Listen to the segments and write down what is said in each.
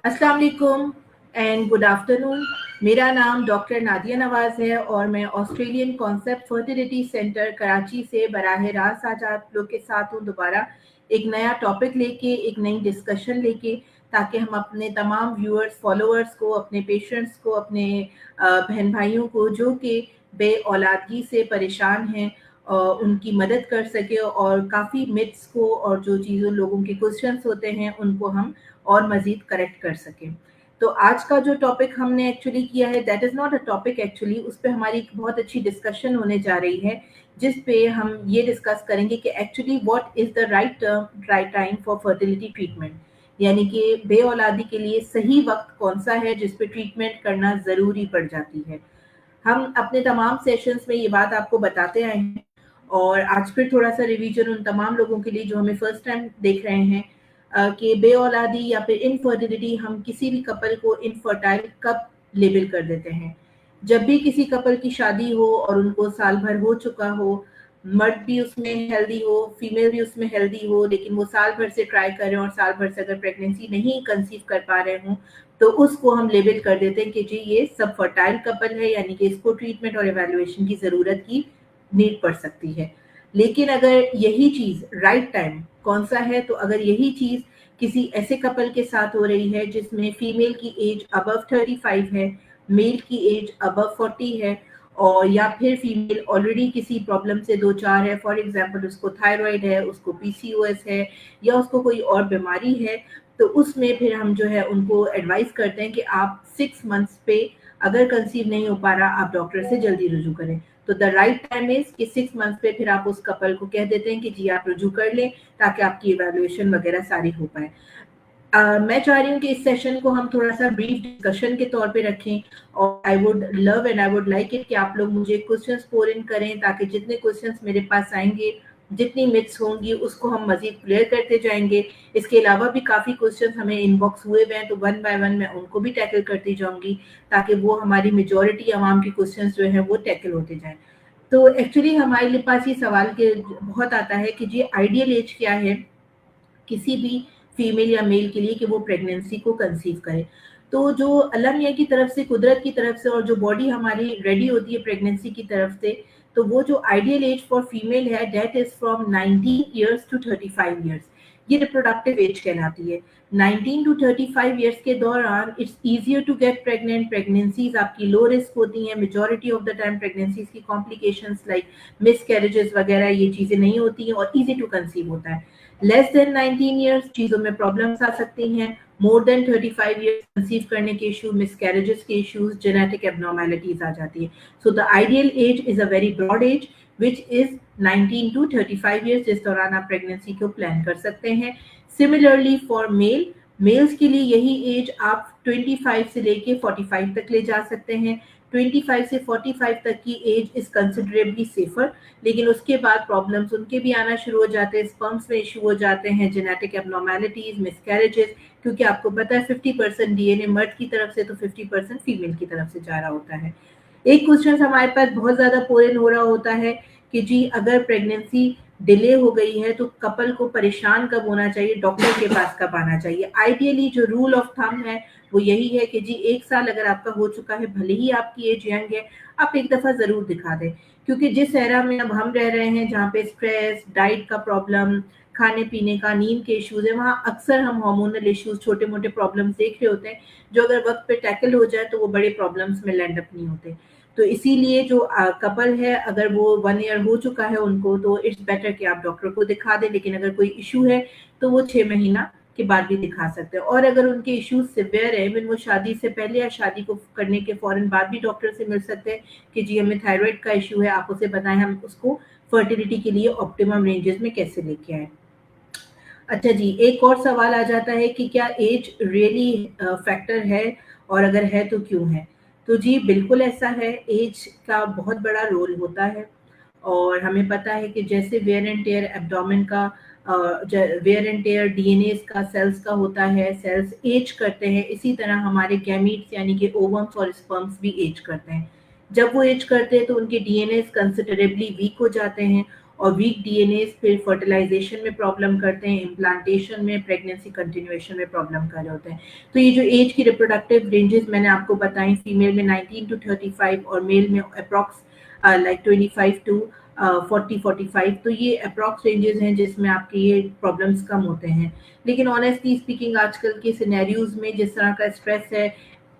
अस्सलाम वालेकुम and good afternoon. मेरा नाम डॉक्टर नादिया नवाज़ है और मैं Australian concept fertility centre Karachi से बराह रास्त आज आप लोग के साथ हूँ दोबारा एक नया टॉपिक लेके, एक नई डिस्कशन लेके, ताकि हम अपने तमाम व्यूअर्स, फॉलोअर्स को, अपने पेशेंट्स को, अपने बहन भाइयों को जो कि बे औलादगी से परेशान हैं उनकी मदद कर सके और काफ़ी मिथ्स को और जो चीज़ों लोगों के क्वेश्चंस होते हैं उनको हम और मज़ीद करेक्ट कर सकें। तो आज का जो टॉपिक हमने एक्चुअली किया है that is not a topic actually, उस पे हमारी एक बहुत अच्छी डिस्कशन होने जा रही है, जिस पे हम ये डिस्कस करेंगे कि actually what is the right time for fertility treatment, यानी कि बे औलादी के लिए सही वक्त कौन सा है जिस पे ट्रीटमेंट करना ज़रूरी पड़ जाती है। हम अपने तमाम सेशंस में ये बात आपको बताते आए हैं और आज फिर थोड़ा सा रिवीजन उन तमाम लोगों के लिए जो हमें फर्स्ट टाइम देख रहे हैं कि बे औलादी या फिर इनफर्टिलिटी, हम किसी भी कपल को इनफर्टाइल कब लेबल कर देते हैं। जब भी किसी कपल की शादी हो और उनको साल भर हो चुका हो, मर्द भी उसमें हेल्दी हो, फीमेल भी उसमें हेल्दी हो, लेकिन वो साल भर से ट्राई कर रहे हो और साल भर से अगर प्रेगनेंसी नहीं कंसीव कर पा रहे हों, तो उसको हम लेबल कर देते हैं कि जी ये सब फर्टाइल कपल है, यानी कि इसको ट्रीटमेंट और एवेल्युएशन की ज़रूरत की नीड पड़ सकती है। लेकिन अगर यही चीज़ राइट टाइम कौन सा है, तो अगर यही चीज़ किसी ऐसे कपल के साथ हो रही है जिसमें फीमेल की एज अबव 35 है, मेल की एज अबव 40 है, और या फिर फीमेल ऑलरेडी किसी प्रॉब्लम से दो चार है, फॉर एग्जांपल उसको थायराइड है, उसको पीसीओएस है या उसको कोई और बीमारी है, तो उसमें फिर हम जो है उनको एडवाइस करते हैं कि आप 6 मंथ्स पे अगर कंसीव नहीं हो पा रहा, आप डॉक्टर से जल्दी रुजू करें। तो द राइट टाइम इज कि 6 मंथ पे फिर आप उस कपल को कह देते हैं कि जी आप रुजू कर लें, ताकि आपकी इवैल्यूएशन वगैरह सारी हो पाए। मैं चाह रही हूँ कि इस सेशन को हम थोड़ा सा ब्रीफ डिस्कशन के तौर पे रखें और I would love and I would like it कि आप लोग मुझे क्वेश्चंस पोर इन करें, ताकि जितने क्वेश्चंस मेरे पास आएंगे, जितनी मिथ्स होंगी, उसको हम मजीद क्लियर करते जाएंगे। इसके अलावा भी काफ़ी क्वेश्चंस हमें इनबॉक्स हुए हुए हैं, तो वन बाय वन मैं उनको भी टैकल करती जाऊंगी, ताकि वो हमारी मेजोरिटी आवाम के क्वेश्चंस जो हैं वो टैकल होते जाएं। तो एक्चुअली हमारे पास ये सवाल के बहुत आता है कि जी आइडियल एज क्या है किसी भी फीमेल या मेल के लिए कि वो प्रेगनेंसी को कंसीव करे। तो जो अल्लाह मियाँ की तरफ से, कुदरत की तरफ से, और जो बॉडी हमारी रेडी होती है प्रेगनेंसी की तरफ से, तो वो जो आइडियल एज फॉर फीमेल है that is from 19 years to 35 years. ये रिप्रोडक्टिव एज कहलाती है। 19 टू 35 ईयर्स के दौरान it's easier to get pregnant. Pregnancies आपकी लो रिस्क होती हैं, majority of the time pregnancies की कॉम्प्लिकेशंस लाइक मिस कैरेजेस वगैरह ये चीज़ें नहीं होती हैं और ईजी टू कंसीव होता है। लेस देन 19 ईयर्स चीज़ों में प्रॉब्लम्स आ सकती हैं। मोर देन 35 ईयर्स कंसीव करने के इशू, मिसकैरेजेस के इश्यूज, जेनेटिक एबनॉर्मेलिटीज आ जाती है। So the ideal age is a very broad age which is 19 to 35 years, जिस दौरान आप प्रेगनेंसी को प्लान कर सकते हैं। सिमिलरली फॉर मेल्स के लिए यही एज आप 25 से लेके 45 तक ले जा सकते हैं। 25 से 45 तक की एज इज कंसिडरेबली सेफर, लेकिन उसके बाद प्रॉब्लम्स उनके भी आना शुरू हो जाते हैं, स्पर्म्स में इशू हो जाते हैं, जेनेटिक एबनॉर्मेलिटीज, मिसकैरेजेस, क्योंकि आपको पता है 50% डीएनए मर्द की तरफ से तो 50% फीमेल की तरफ से जा रहा होता है। एक क्वेश्चन हमारे पास बहुत ज्यादा पोरन हो रहा होता है कि जी अगर प्रेगनेंसी डिले हो गई है तो कपल को परेशान कब होना चाहिए, डॉक्टर के पास कब आना चाहिए। आइडियली जो रूल ऑफ थंब है वो यही है कि जी 1 साल अगर आपका हो चुका है, भले ही आपकी एज यंग है, आप एक दफा जरूर दिखा दें, क्योंकि जिस एरा में अब हम रह रहे हैं जहाँ पे स्ट्रेस, डाइट का प्रॉब्लम, खाने पीने का, नींद के इश्यूज है, वहाँ अक्सर हम हार्मोनल इश्यूज, छोटे मोटे प्रॉब्लम्स देख रहे होते हैं, जो अगर वक्त पे टैकल हो जाए तो वो बड़े प्रॉब्लम्स में लैंड अप नहीं होते। तो इसीलिए जो कपल है अगर वो 1 ईयर हो चुका है उनको, तो इट्स बेटर कि आप डॉक्टर को दिखा दें, लेकिन अगर कोई इशू है तो वो 6 महीना के बाद भी दिखा सकते हैं। और अगर उनके इश्यूज सिवियर है, इवन वो शादी से पहले या शादी को करने के फौरन बाद भी डॉक्टर से मिल सकते हैं कि जी हमें थायराइड का इशू है, आप उसे बताएं, हम उसको फर्टिलिटी के लिए ऑप्टिमम रेंजेस में कैसे लेके आए। अच्छा जी, एक और सवाल आ जाता है कि क्या एज रियली फैक्टर है, और अगर है तो क्यों है। तो जी बिल्कुल ऐसा है, एज का बहुत बड़ा रोल होता है। और हमें पता है कि जैसे वेयर एंड टेयर एब्डोमेन का, वेयर एंड टेयर डीएनए का, सेल्स का होता है, सेल्स एज करते हैं, इसी तरह हमारे गैमीट्स यानी कि ओवम्स और स्पर्म्स भी एज करते हैं। जब वो एज करते हैं तो उनके डीएनए कंसिडरेबली वीक हो जाते हैं और वीक डीएनए फिर फर्टिलाइजेशन में प्रॉब्लम करते हैं, इम्प्लांटेशन में, प्रेगनेंसी कंटिन्यूएशन में प्रॉब्लम कर रहे होते हैं। तो ये जो एज की रिप्रोडक्टिव रेंजेस मैंने आपको बताई, फीमेल में 19 to 35 और मेल में अप्रॉक्स लाइक 25 to 40-45, तो ये अप्रॉक्स रेंजेस हैं जिसमें आपके ये प्रॉब्लम्स कम होते हैं। लेकिन ऑनेस्टली स्पीकिंग आजकल के सिनेरियोज में जिस तरह का स्ट्रेस है,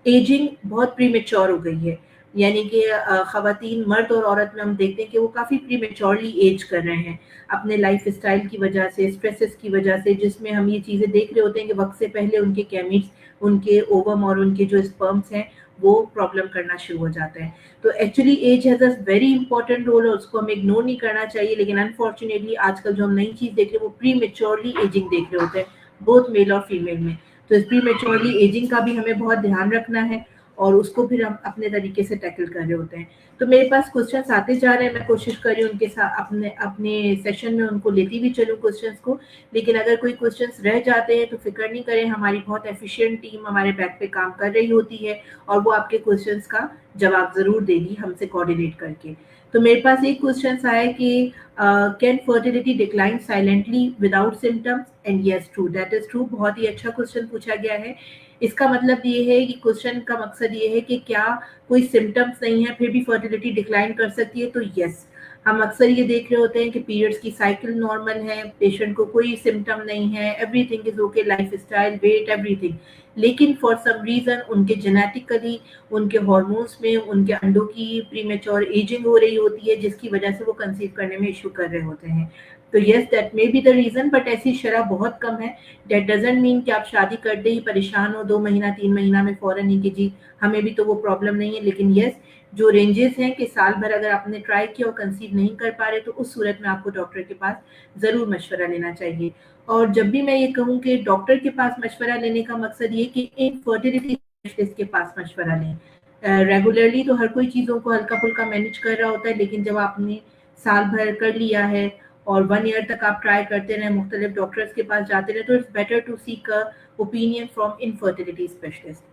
एजिंग बहुत प्रीमेच्योर हो गई है, यानी कि खवातीन, मर्द और औरत में हम देखते हैं कि वो काफ़ी प्रीमेच्योरली एज कर रहे हैं अपने लाइफ स्टाइल की वजह से, स्ट्रेसेस की वजह से, जिसमें हम ये चीज़ें देख रहे होते हैं कि वक्त से पहले उनके गैमीट्स, उनके ओवम और उनके जो स्पर्म्स हैं वो प्रॉब्लम करना शुरू हो जाते हैं। तो actually age has a very important role और उसको हमें इग्नोर नहीं करना चाहिए, लेकिन अनफॉर्चुनेटली आजकल जो हम नई चीज़ देख रहे हैं वो प्रीमेच्योरली एजिंग देख रहे होते हैं, बोथ मेल और फीमेल में। तो इस प्रीमेच्योरली एजिंग का भी हमें बहुत ध्यान रखना है और उसको फिर हम अपने तरीके से टैकल कर रहे होते हैं। तो मेरे पास क्वेश्चंस आते जा रहे हैं, मैं कोशिश कर रही हूँ उनके साथ अपने अपने सेशन में उनको लेती भी चलूँ क्वेश्चंस को, लेकिन अगर कोई क्वेश्चंस रह जाते हैं तो फिक्र नहीं करें, हमारी बहुत एफिशिएंट टीम हमारे बैक पे काम कर रही होती है और वो आपके क्वेश्चंस का जवाब ज़रूर देगी हमसे कोऑर्डिनेट करके। तो मेरे पास एक क्वेश्चन आया कि can fertility decline silently without symptoms, and yes true, that is true. बहुत ही अच्छा क्वेश्चन पूछा गया है। इसका मतलब ये है कि क्वेश्चन का मकसद ये है कि क्या कोई सिम्टम्स नहीं है फिर भी फर्टिलिटी डिक्लाइन कर सकती है, तो यस। हम अक्सर ये देख रहे होते हैं कि पीरियड्स की साइकिल नॉर्मल है, पेशेंट को कोई सिम्टम नहीं है, everything is okay, lifestyle, weight, everything, लेकिन फॉर सम रीजन उनके जेनेटिकली, उनके हार्मोन्स में, उनके अंडों की प्रीमेच्योर एजिंग हो रही होती है जिसकी वजह से वो कंसीव करने में इशू कर रहे होते हैं। तो yes, that may be the reason, but ऐसी शरह बहुत कम है। दैट डजंट मीन कि आप शादी करते ही परेशान हो 2 महीना 3 महीना में फौरन ही कि जी हमें भी तो वो प्रॉब्लम नहीं है, लेकिन यस, जो रेंजेस हैं कि साल भर अगर आपने ट्राई किया और कंसीव नहीं कर पा रहे तो उस सूरत में आपको डॉक्टर के पास ज़रूर मशवरा लेना चाहिए। और जब भी मैं ये कहूँ कि डॉक्टर के पास मशवरा लेने का मकसद ये कि इनफर्टिलिटी स्पेशलिस्ट के पास मशवरा लें। रेगुलरली तो हर कोई चीज़ों को हल्का-फुल्का मैनेज कर रहा होता है, लेकिन जब आपने साल भर कर लिया है और 1 ईयर तक आप ट्राई करते रहे, मुख्तलिफ डॉक्टर्स के पास जाते रहे, तो it's better to seek a opinion from infertility specialist.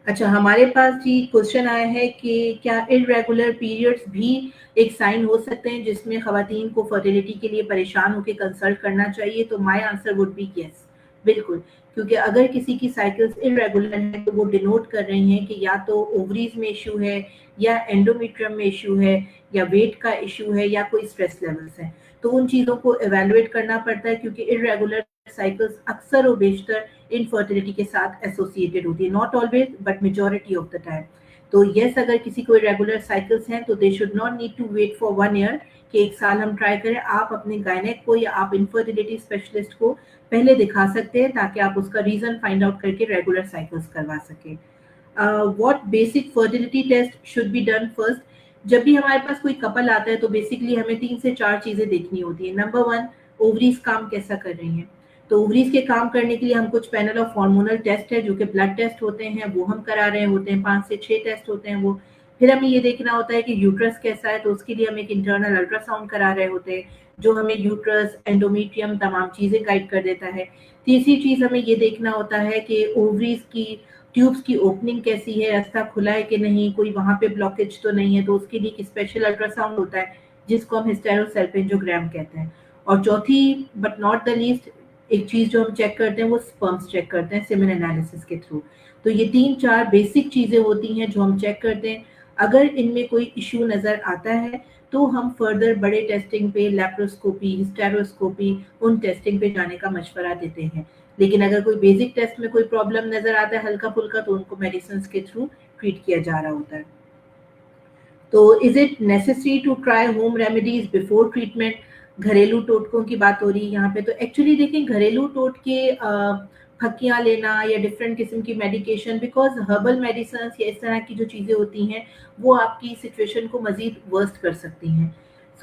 अच्छा, हमारे पास जी क्वेश्चन आया है कि क्या इर्रेगुलर पीरियड्स भी एक साइन हो सकते हैं जिसमें खवातीन को फर्टिलिटी के लिए परेशान होकर कंसल्ट करना चाहिए? तो my answer would be yes, बिल्कुल। क्योंकि अगर किसी की साइकिल्स इर्रेगुलर है तो वो डिनोट कर रही हैं कि या तो ओवरीज में इशू है, या एंडोमेट्रियम में इशू है, या वेट का इशू है, या कोई स्ट्रेस लेवल्स हैं। तो उन चीज़ों को एवेलुएट करना पड़ता है क्योंकि इर्रेगुलर साइकिल्स अक्सर और बेशतर इनफर्टिलिटी के साथ एसोसिएटेड होती है, not always but majority of the time. तो यस, अगर किसी को रेगुलर साइकिल्स हैं तो they should not need to wait for 1 year कि 1 साल हम ट्राई करें। आप अपने गायनेक को या आप इनफर्टिलिटी स्पेशलिस्ट को पहले दिखा सकते हैं ताकि आप उसका रीजन फाइंड आउट करके रेगुलर साइकिल्स करवा सकें। What basic fertility test should be done first? जब भी हमारे पास कोई कपल आता है तो बेसिकली हमें 3 से 4 चीजें देखनी होती है। नंबर 1, ओवरीज काम कैसा कर रही हैं। तो ओवरीज के काम करने के लिए हम कुछ पैनल ऑफ हार्मोनल टेस्ट है जो कि ब्लड टेस्ट होते हैं, वो हम करा रहे होते हैं, 5 से 6 टेस्ट होते हैं वो। फिर हमें ये देखना होता है कि यूट्रस कैसा है, तो उसके लिए हम एक इंटरनल अल्ट्रासाउंड करा रहे होते हैं जो हमें यूट्रस, एंडोमेट्रियम, तमाम चीजें गाइड कर देता है। तीसरी चीज हमें ये देखना होता है कि ओवरीज की ट्यूब्स की ओपनिंग कैसी है, रास्ता खुला है कि नहीं, कोई वहां पे ब्लॉकेज तो नहीं है, तो उसके लिए एक स्पेशल अल्ट्रासाउंड होता है जिसको हम हिस्टेरोसल्पिंजोग्राम कहते हैं। और चौथी बट नॉट द लीस्ट एक चीज जो हम चेक करते हैं वो स्पर्म्स चेक करते हैं सेमेन एनालिसिस के थ्रू। तो ये 3-4 बेसिक चीजें होती हैं जो हम चेक करते हैं। अगर इनमें कोई इश्यू नजर आता है तो हम फर्दर बड़े टेस्टिंग पे, लैप्रोस्कोपी, हिस्टेरोस्कोपी, उन टेस्टिंग पे जाने का मशवरा देते हैं। लेकिन अगर कोई बेसिक टेस्ट में कोई प्रॉब्लम नजर आता है हल्का फुल्का तो उनको मेडिसिन के थ्रू ट्रीट किया जा रहा होता है। तो is it necessary to try home remedies before treatment? घरेलू टोटकों की बात हो रही है यहाँ पे। तो एक्चुअली देखिए, घरेलू टोटके फक्कियाँ लेना या डिफरेंट किस्म की मेडिकेशन, बिकॉज हर्बल मेडिसिन या इस तरह की जो चीज़ें होती हैं वो आपकी सिचुएशन को मजीद वर्स्ट कर सकती हैं।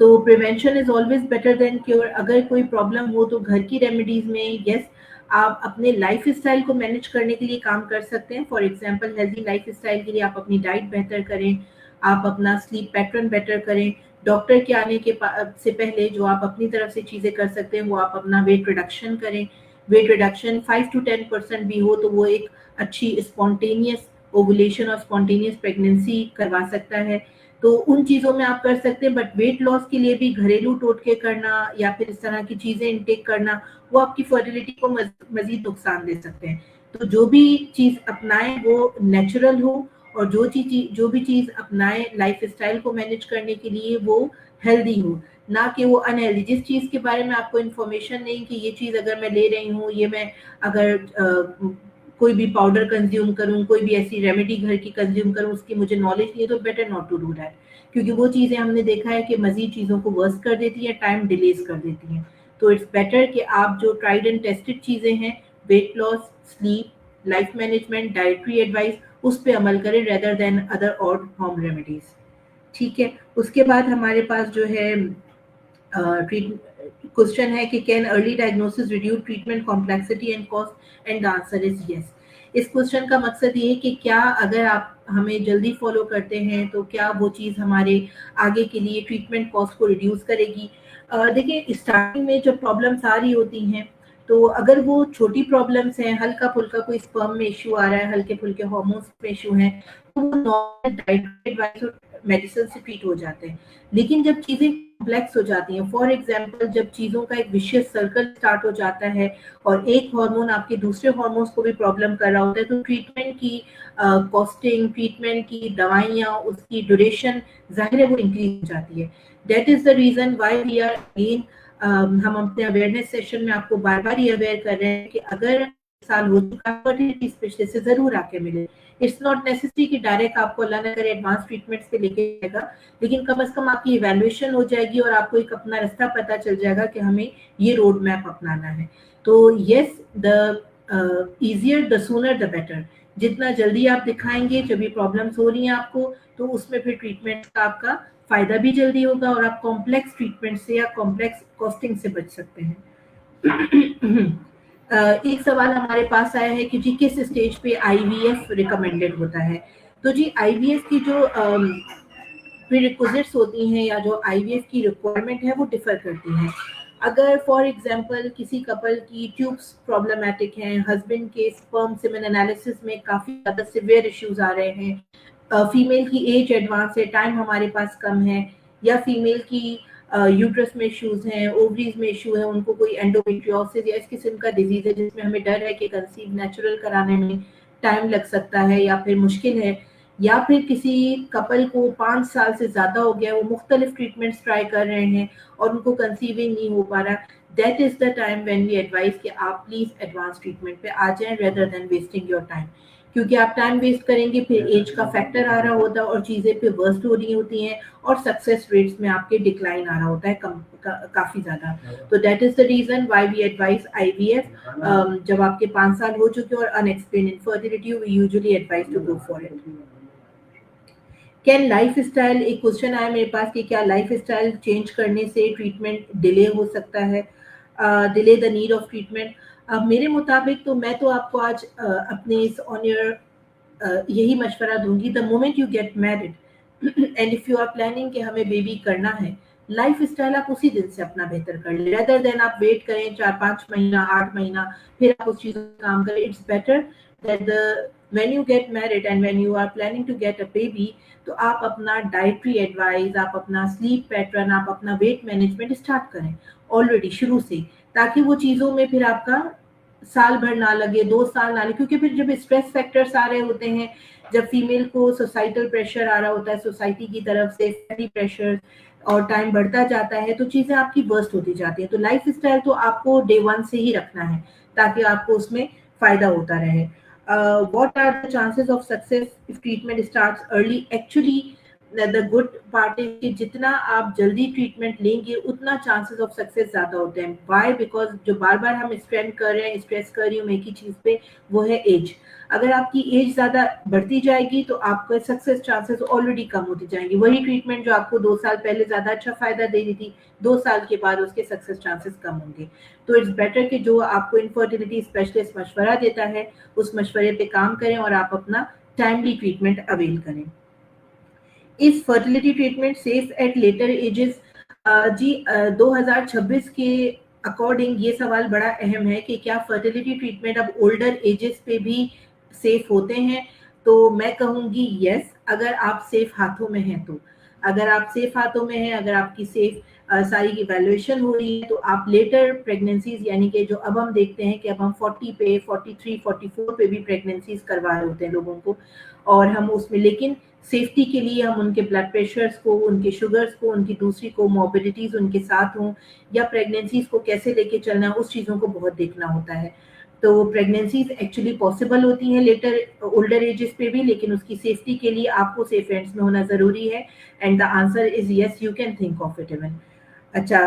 सो prevention is always better than cure. अगर कोई प्रॉब्लम हो तो घर की रेमेडीज में यस, आप अपने लाइफ स्टाइल को मैनेज करने के लिए काम कर सकते हैं। For example, healthy life style के लिए आप अपनी डाइट बेहतर करें, आप अपना स्लीप पैटर्न बेटर करें। डॉक्टर के आने के से पहले जो आप अपनी तरफ से चीज़ें कर सकते हैं वो आप अपना वेट रिडक्शन करें। वेट रिडक्शन 5 to 10% भी हो तो वो एक अच्छी स्पॉन्टेनियस ओवुलेशन और स्पॉन्टेनियस प्रेगनेंसी करवा सकता है। तो उन चीज़ों में आप कर सकते हैं, बट वेट लॉस के लिए भी घरेलू टोटके करना या फिर इस तरह की चीज़ें इनटेक करना, वो आपकी फर्टिलिटी को मज़ीद नुकसान दे सकते हैं। तो जो भी चीज़ अपनाएँ वो नेचुरल हो, और जो भी चीज़ अपनाएँ लाइफ़स्टाइल को मैनेज करने के लिए वो हेल्दी हो, ना कि वो अनहेल्दी। जिस चीज़ के बारे में आपको इन्फॉर्मेशन नहीं कि ये चीज़ अगर मैं ले रही हूँ, ये मैं अगर कोई भी पाउडर कंज्यूम करूँ, कोई भी ऐसी रेमेडी घर की कंज्यूम करूँ, उसकी मुझे नॉलेज नहीं है, तो better not to do that, क्योंकि वो चीज़ें हमने देखा है कि मज़ीद चीज़ों को वर्स कर देती हैं, टाइम डिलेज़ कर देती हैं। तो इट्स बेटर कि आप जो ट्राइड एंड टेस्टेड चीज़ें हैं, weight loss, sleep, life management, dietary advice, उस पे अमल करें rather than other odd home remedies. ठीक है? उसके बाद हमारे पास जो है क्वेश्चन है कि can early diagnosis reduce treatment complexity and cost, and the answer is yes. इस क्वेश्चन का मकसद ये है कि क्या अगर आप हमें जल्दी फॉलो करते हैं तो क्या वो चीज़ हमारे आगे के लिए ट्रीटमेंट कॉस्ट को रिड्यूस करेगी। देखिए, स्टार्टिंग में जब प्रॉब्लम्स आ रही होती हैं, तो अगर वो छोटी प्रॉब्लम्स हैं, हल्का फुल्का कोई स्पर्म में इशू आ रहा है, हल्के फुल्के हार्मोन्स में इशू है, तो वो नॉर्मल डाइट एडवाइस और मेडिसिन से ट्रीट हो जाते हैं। लेकिन जब चीज़ें कॉम्प्लेक्स हो जाती हैं, फॉर एग्जांपल जब चीज़ों का एक विशियस सर्कल स्टार्ट हो जाता है और एक हार्मोन आपके दूसरे हार्मोन्स को भी प्रॉब्लम कर रहा होता है, तो ट्रीटमेंट की कॉस्टिंग, ट्रीटमेंट की दवाइयाँ, उसकी ड्यूरेशन ज़ाहिर है वो इंक्रीज हो जाती है। That is the reason why we are again, हम अपने अवेयरनेस सेशन में आपको बार-बार ये अवेयर कर रहे हैं कि अगर साल हो चुका है, फर्टिलिटी स्पेशलिस्ट से ज़रूर आके मिलें। इट्स नॉट नेसेसरी कि डायरेक्ट आपको अल्लाह ना करे एडवांस ट्रीटमेंट्स पे लेके जाएगा, लेकिन कम से कम आपकी इवैल्यूएशन हो जाएगी और आपको एक अपना रास्ता पता चल जाएगा कि हमें ये रोड मैप अपनाना है। तो yes, the easier the sooner the better. जितना जल्दी आप दिखाएँगे, जब ये प्रॉब्लम्स हो रही हैं आपको, तो उसमें फिर ट्रीटमेंट का आपका फ़ायदा भी जल्दी होगा और आप कॉम्प्लेक्स ट्रीटमेंट से या कॉम्प्लेक्स कॉस्टिंग से बच सकते हैं। एक सवाल हमारे पास आया है कि जी किस स्टेज पे आईवीएफ रिकमेंडेड होता है। तो जी आईवीएफ की जो प्रीरिक्विजिट्स होती हैं या जो आईवीएफ की रिक्वायरमेंट है वो डिफर करती हैं। अगर फॉर एग्जांपल किसी कपल की ट्यूब्स प्रॉब्लमैटिक हैं, हस्बैंड के स्पर्म सीमेन एनालिसिस में काफ़ी ज़्यादा सिवियर इश्यूज आ रहे हैं, फीमेल की एज एडवांस है, टाइम हमारे पास कम है, या फीमेल की यूट्रस में इश्यूज हैं, ओवरीज में इशू है, उनको कोई एंडोमेट्रियोसिस या इस किस्म का डिजीज है जिसमें हमें डर है कि कंसीव नेचुरल कराने में टाइम लग सकता है या फिर मुश्किल है, या फिर किसी कपल को 5 साल से ज़्यादा हो गया, वो मुख्तलिफ ट्रीटमेंट्स ट्राई कर रहे हैं और उनको कंसीविंग नहीं हो पा रहा, that is the time when we advise कि आप प्लीज़ एडवांस ट्रीटमेंट पे आ जाएं rather than wasting your time. क्योंकि आप टाइम वेस्ट करेंगे, फिर एज का फैक्टर आ रहा होता है और चीज़ें फिर वर्स्ट हो रही होती हैं और सक्सेस रेट्स में आपके डिक्लाइन आ रहा होता है काफ़ी ज़्यादा। तो that is the reason why we advise IVF. जब आपके 5 साल हो चुके और unexplained infertility, we usually advise to go for it. Can lifestyle, एक क्वेश्चन आया मेरे पास कि क्या लाइफ स्टाइल चेंज करने से ट्रीटमेंट डिले हो सकता है, delay the need of treatment. मेरे मुताबिक तो मैं तो आपको आज अपने इस ऑन योर यही मशवरा दूंगी, the moment you get married and if you are planning कि हमें बेबी करना है, लाइफ स्टाइल आप उसी दिन से अपना बेहतर कर ले, रेदर देन आप वेट करें 4-5 महीना 8 महीना फिर आप उस चीज़ पर काम करें। It's better that the when you get married and when you are planning to get a baby, तो आप अपना डाइटरी एडवाइस, आप अपना स्लीप पैटर्न, आप अपना वेट मैनेजमेंट स्टार्ट करें ऑलरेडी शुरू से, ताकि वो चीज़ों में फिर आपका साल भर ना लगे, 2 साल ना लगे, क्योंकि फिर जब स्ट्रेस फैक्टर्स आ रहे होते हैं, जब फीमेल को सोसाइटल प्रेशर आ रहा होता है सोसाइटी की तरफ से, फैमिली प्रेशर, और टाइम बढ़ता जाता है, तो चीज़ें आपकी वर्स्ट होती जाती हैं। तो लाइफ स्टाइल तो आपको डे 1 से ही रखना है ताकि आपको उसमें फ़ायदा होता रहे। What are the chances of success if treatment starts early? Actually, the good part is कि जितना आप जल्दी ट्रीटमेंट लेंगे उतना चांसेस ऑफ सक्सेस ज़्यादा होते हैं। वाई? बिकॉज जो बार बार हम स्ट्रेंथ कर रहे हैं, स्ट्रेस कर रही हूँ मैं एक ही चीज़ पे, वो है एज। अगर आपकी एज ज़्यादा बढ़ती जाएगी तो आपके सक्सेस चांसेस ऑलरेडी कम होती जाएंगी। वही ट्रीटमेंट जो आपको 2 साल पहले ज़्यादा अच्छा फ़ायदा दे रही थी, 2 साल के बाद उसके सक्सेस चांसेस कम होंगे। तो इट्स बेटर कि जो आपको इनफर्टिलिटी स्पेशलिस्ट मशवरा देता है उस मशवरे पे काम करें और आप अपना टाइमली ट्रीटमेंट अवेल करें। Is fertility treatment safe at later ages? जी 2026 के अकॉर्डिंग ये सवाल बड़ा अहम है कि क्या फर्टिलिटी ट्रीटमेंट अब ओल्डर एजेस पे भी सेफ होते हैं? तो मैं कहूँगी यस, अगर आप सेफ हाथों में हैं तो। अगर आप सेफ हाथों में हैं, अगर आपकी सेफ सारी की वैल्यूएशन हो रही है, तो आप लेटर प्रेगनेंसीज, यानी कि जो अब हम देखते हैं कि अब हम 40 पे, 43, 44 पे भी प्रेगनेंसीज करवा रहे होते हैं लोगों को, और हम उसमें लेकिन सेफ्टी के लिए हम उनके ब्लड प्रेशर्स को, उनके शुगर्स को, उनकी दूसरी कोमॉर्बिडिटीज उनके साथ हों, या प्रेगनेंसीज को कैसे लेके चलना है, उस चीज़ों को बहुत देखना होता है। तो प्रेगनेंसीज एक्चुअली पॉसिबल होती हैं लेटर ओल्डर एजेस पे भी, लेकिन उसकी सेफ्टी के लिए आपको सेफ हैंड्स में होना ज़रूरी है। And the answer is yes, you can think of it even. अच्छा,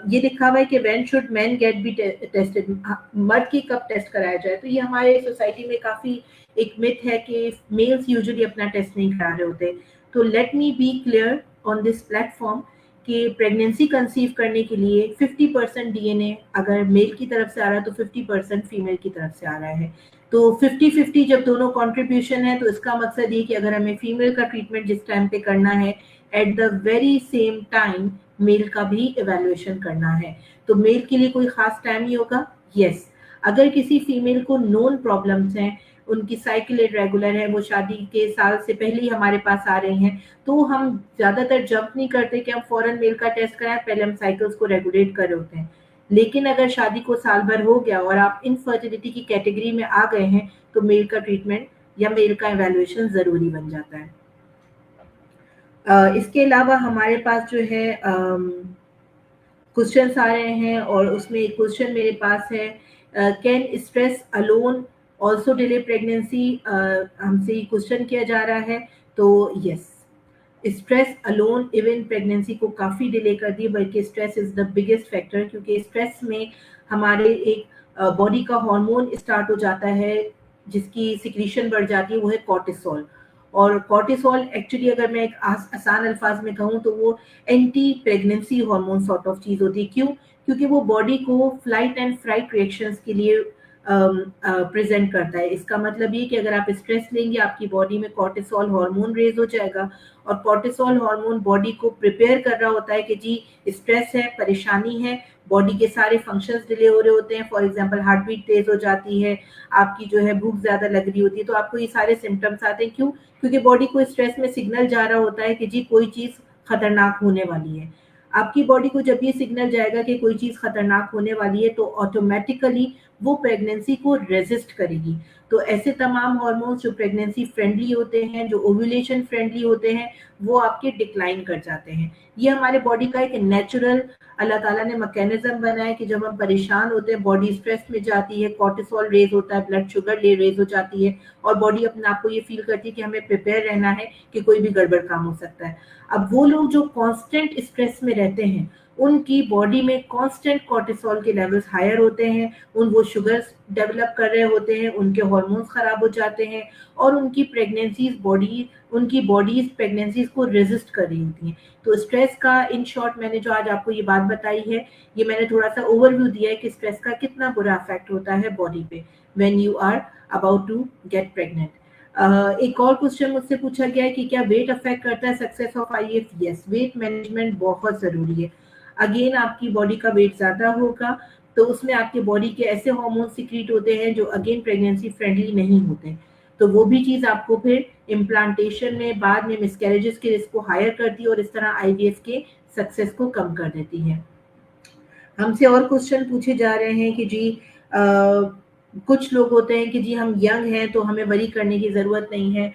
ये लिखा हुआ है कि when should men get be tested, मर्द की कब टेस्ट कराया जाए। तो ये हमारे सोसाइटी में काफ़ी एक मिथ है कि मेल्स यूजुअली अपना टेस्ट नहीं करा रहे होते। तो let me be clear on this platform कि प्रेगनेंसी कंसीव करने के लिए 50% डीएनए अगर मेल की तरफ से आ रहा है, तो 50% फीमेल की तरफ से आ रहा है। तो 50-50 जब दोनों कंट्रीब्यूशन है, तो इसका मकसद ये कि अगर हमें फीमेल का ट्रीटमेंट जिस टाइम पे करना है, at the very same time male का भी इवैल्यूएशन करना है। तो मेल के लिए कोई खास टाइम ही होगा? यस। अगर किसी फीमेल को नोन प्रॉब्लम्स हैं, उनकी साइकिल इरेगुलर है, वो शादी के साल से पहले ही हमारे पास आ रही हैं, तो हम ज़्यादातर जंप नहीं करते कि हम फ़ौरन मेल का टेस्ट कराएं, पहले हम साइकिल्स को रेगुलेट कर रहे होते हैं। लेकिन अगर शादी को साल भर हो गया और आप इनफर्टिलिटी की कैटेगरी में आ गए हैं, तो मेल का ट्रीटमेंट या मेल का इवैल्यूएशन ज़रूरी बन जाता है। इसके अलावा हमारे पास जो है क्वेश्चंस आ रहे हैं, और उसमें एक क्वेश्चन मेरे पास है, can stress alone also delay pregnancy, हमसे ये क्वेश्चन किया जा रहा है। तो yes, stress alone even pregnancy को काफ़ी डिले कर दी, बल्कि stress is the biggest factor, क्योंकि स्ट्रेस में हमारे एक बॉडी का हार्मोन स्टार्ट हो जाता है जिसकी सिक्रीशन बढ़ जाती है, वो है कॉर्टिसोल। और कॉर्टिसोल एक्चुअली अगर मैं एक आसान अल्फाज में कहूँ, तो वो anti pregnancy hormone sort of चीज़ होती है। क्यों? क्योंकि वो बॉडी को फ्लाइट एंड फ्राइट रिएक्शंस के लिए प्रेजेंट करता है। इसका मतलब ये कि अगर आप स्ट्रेस लेंगे, आपकी बॉडी में कॉर्टिसोल हार्मोन रेज हो जाएगा, और कॉर्टिसोल हार्मोन बॉडी को प्रिपेयर कर रहा होता है कि जी स्ट्रेस है, परेशानी है, बॉडी के सारे फंक्शंस डिले हो रहे होते हैं। फॉर एग्जांपल हार्ट बीट तेज हो जाती है, आपकी जो है भूख ज़्यादा लग रही होती है, तो आपको ये सारे सिम्टम्स आते हैं। क्यों? क्योंकि बॉडी को स्ट्रेस में सिग्नल जा रहा होता है कि जी कोई चीज़ खतरनाक होने वाली है। आपकी बॉडी को जब ये सिग्नल जाएगा कि कोई चीज़ खतरनाक होने वाली है, तो ऑटोमेटिकली वो प्रेगनेंसी को रेजिस्ट करेगी। तो ऐसे तमाम हार्मोन्स जो प्रेगनेंसी फ्रेंडली होते हैं, जो ओव्यूलेशन फ्रेंडली होते हैं, वो आपके डिक्लाइन कर जाते हैं। ये हमारे बॉडी का एक नेचुरल अल्लाह ताला ने मैकेनिज्म बनाया कि जब हम परेशान होते हैं, बॉडी स्ट्रेस में जाती है, कॉर्टिसोल रेज होता है, ब्लड शुगर रेज हो जाती है, और बॉडी अपने आप को ये फील करती है कि हमें प्रिपेयर रहना है कि कोई भी गड़बड़ काम हो सकता है। अब वो लोग जो कांस्टेंट स्ट्रेस में रहते हैं, उनकी बॉडी में कांस्टेंट कॉर्टिसोल के लेवल्स हायर होते हैं, वो शुगर्स डेवलप कर रहे होते हैं, उनके हार्मोन्स खराब हो जाते हैं, और उनकी बॉडीज प्रेगनेंसीज को रेजिस्ट कर रही होती हैं। तो स्ट्रेस का इन शॉर्ट मैंने जो आज आपको ये बात बताई है, ये मैंने थोड़ा सा ओवरव्यू दिया है कि स्ट्रेस का कितना बुरा इफेक्ट होता है बॉडी पे when you are about to get pregnant. एक और क्वेश्चन मुझसे पूछा गया है कि क्या वेट अफेक्ट करता है success of IVF? Yes, weight management बहुत ज़रूरी है। अगेन आपकी बॉडी का वेट ज़्यादा होगा, तो उसमें आपके बॉडी के ऐसे हार्मोन सिक्रीट होते हैं जो अगेन प्रेगनेंसी फ्रेंडली नहीं होते, तो वो भी चीज़ आपको फिर इम्प्लांटेशन में बाद में मिसकैरेजेस के रिस्क को हायर करती है, और इस तरह आईवीएफ के सक्सेस को कम कर देती है। हमसे और क्वेश्चन पूछे जा रहे हैं कि जी कुछ लोग होते हैं कि जी हम यंग हैं तो हमें वरी करने की ज़रूरत नहीं है।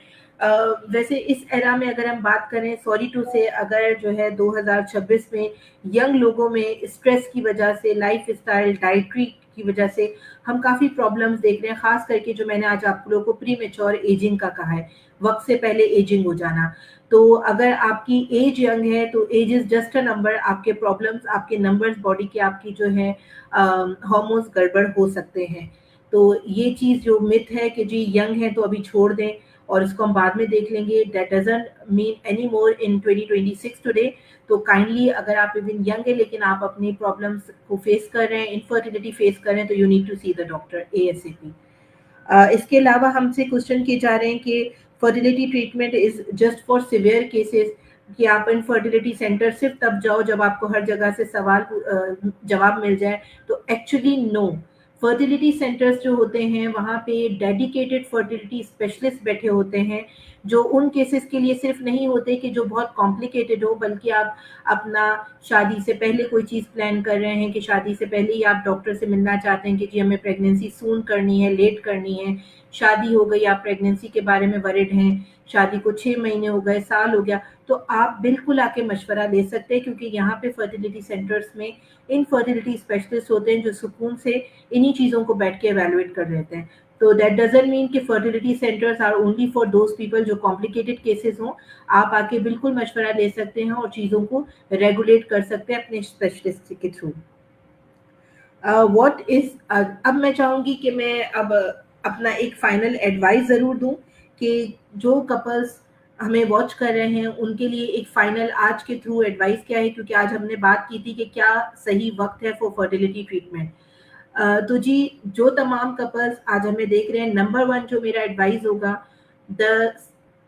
वैसे इस एरा में अगर हम बात करें, सॉरी टू से, अगर जो है 2026 में यंग लोगों में स्ट्रेस की वजह से, लाइफस्टाइल, डाइटरी की वजह से हम काफ़ी प्रॉब्लम्स देख रहे हैं, ख़ास करके जो मैंने आज आप लोगों को प्रीमेच्योर एजिंग का कहा है, वक्त से पहले एजिंग हो जाना। तो अगर आपकी एज यंग है, तो age is just a number. आपके प्रॉब्लम्स, आपके नंबर्स, बॉडी के आपकी जो है हार्मोन्स गड़बड़ हो सकते हैं। तो ये चीज़ जो मिथ है कि जी यंग है तो अभी छोड़ दें और इसको हम बाद में देख लेंगे, that doesn't mean any more in 2026 today. तो काइंडली अगर आप इवन यंग है लेकिन आप अपनी प्रॉब्लम्स को फेस कर रहे हैं, इनफर्टिलिटी फेस कर रहे हैं, तो you need to see the doctor ASAP. इसके अलावा हमसे क्वेश्चन किए जा रहे हैं कि fertility treatment is just for severe cases, कि आप इनफर्टिलिटी सेंटर सिर्फ तब जाओ जब आपको हर जगह से सवाल जवाब मिल जाए। तो एक्चुअली नो, फर्टिलिटी सेंटर्स जो होते हैं वहाँ पे डेडिकेटेड फर्टिलिटी स्पेशलिस्ट बैठे होते हैं, जो उन केसेस के लिए सिर्फ नहीं होते कि जो बहुत कॉम्प्लिकेटेड हो, बल्कि आप अपना शादी से पहले कोई चीज़ प्लान कर रहे हैं कि शादी से पहले ही आप डॉक्टर से मिलना चाहते हैं कि जी हमें प्रेगनेंसी सून करनी है, लेट करनी है, शादी हो गई, आप प्रेगनेंसी के बारे में वरिड हैं, शादी को 6 महीने हो गए, साल हो गया, तो आप बिल्कुल आके मशवरा ले सकते हैं, क्योंकि यहाँ पे फर्टिलिटी सेंटर्स में इनफर्टिलिटी स्पेशलिस्ट होते हैं जो सुकून से इन्हीं चीज़ों को बैठ के एवेलुएट कर लेते हैं। तो दैट डजंट मीन कि fertility centres are only for those people जो कॉम्प्लिकेटेड केसेस हों। आप आके बिल्कुल मशवरा ले सकते हैं और चीज़ों को रेगुलेट कर सकते हैं अपने स्पेशलिस्ट के थ्रू। व्हाट इज अब मैं चाहूँगी कि मैं अब अपना एक फाइनल एडवाइस ज़रूर दूँ कि जो कपल्स हमें वॉच कर रहे हैं उनके लिए एक फाइनल आज के थ्रू एडवाइस क्या है, क्योंकि आज हमने बात की थी कि क्या सही वक्त है फॉर फर्टिलिटी ट्रीटमेंट। तो जी, जो तमाम कपल्स आज हमें देख रहे हैं, नंबर वन जो मेरा एडवाइस होगा, the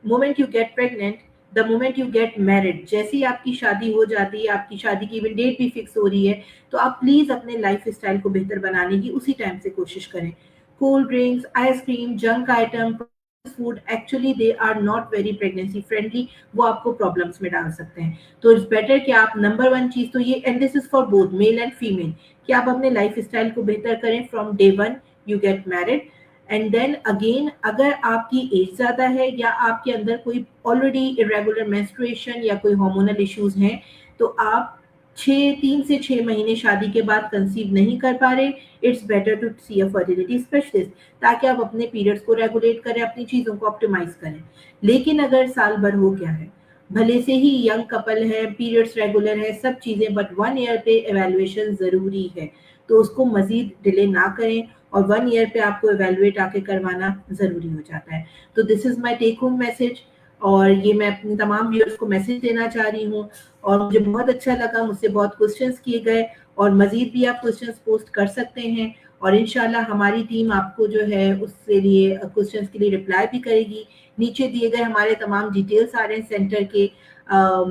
moment you get pregnant, the moment you get married, जैसे ही आपकी शादी हो जाती है, आपकी शादी की इवन डेट भी फिक्स हो रही है, तो आप प्लीज अपने लाइफ स्टाइल को बेहतर बनाने की उसी टाइम से कोशिश करें। Cold drinks, ice cream, junk item, food, actually they are not very pregnancy friendly, वो आपको प्रॉब्लम्स में डाल सकते हैं। तो इट्स बेटर कि आप नंबर वन चीज तो ये, and this is for both male and female, कि आप अपने लाइफ स्टाइल को बेहतर करें from day one you get married. And then again, अगर आपकी एज ज़्यादा है या आपके अंदर कोई ऑलरेडी इरेगुलर मेंस्ट्रुएशन या कोई हार्मोनल इश्यूज हैं, तो आप 3 से 6 महीने शादी के बाद कंसीव नहीं कर पा रहे, it's better to see a fertility specialist, ताकि आप अपने पीरियड्स को रेगुलेट करें, अपनी चीज़ों को ऑप्टिमाइज करें। लेकिन अगर साल भर हो गया है, भले से ही यंग कपल है, पीरियड्स रेगुलर है, सब चीज़ें, बट 1 ईयर पे एवेल्युएशन ज़रूरी है, तो उसको मजीद डिले ना करें और 1 ईयर पे आपको एवेल्युएट आके करवाना ज़रूरी हो जाता है। तो this is my take home message, और ये मैं अपने तमाम व्यूअर्स को मैसेज देना चाह रही हूँ। और मुझे बहुत अच्छा लगा, मुझसे बहुत क्वेश्चंस किए गए और मज़ीद भी आप क्वेश्चंस पोस्ट कर सकते हैं, और इंशाल्लाह हमारी टीम आपको जो है उसके लिए क्वेश्चंस के लिए रिप्लाई भी करेगी। नीचे दिए गए हमारे तमाम डिटेल्स आ रहे हैं सेंटर के।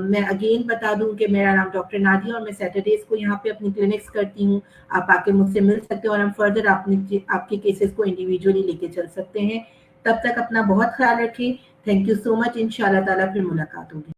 मैं अगेन बता दूं कि मेरा नाम डॉक्टर नादिया और मैं सैटरडेज को यहाँ पे अपनी क्लिनिक्स करती हूँ। आप आके मुझसे मिल सकते हो और हम फर्दर आपके केसेस को इंडिविजुअली लेके चल सकते हैं। तब तक अपना बहुत ख्याल रखें। Thank you so much. इंशाल्लाह ताला फिर मुलाकात होगी।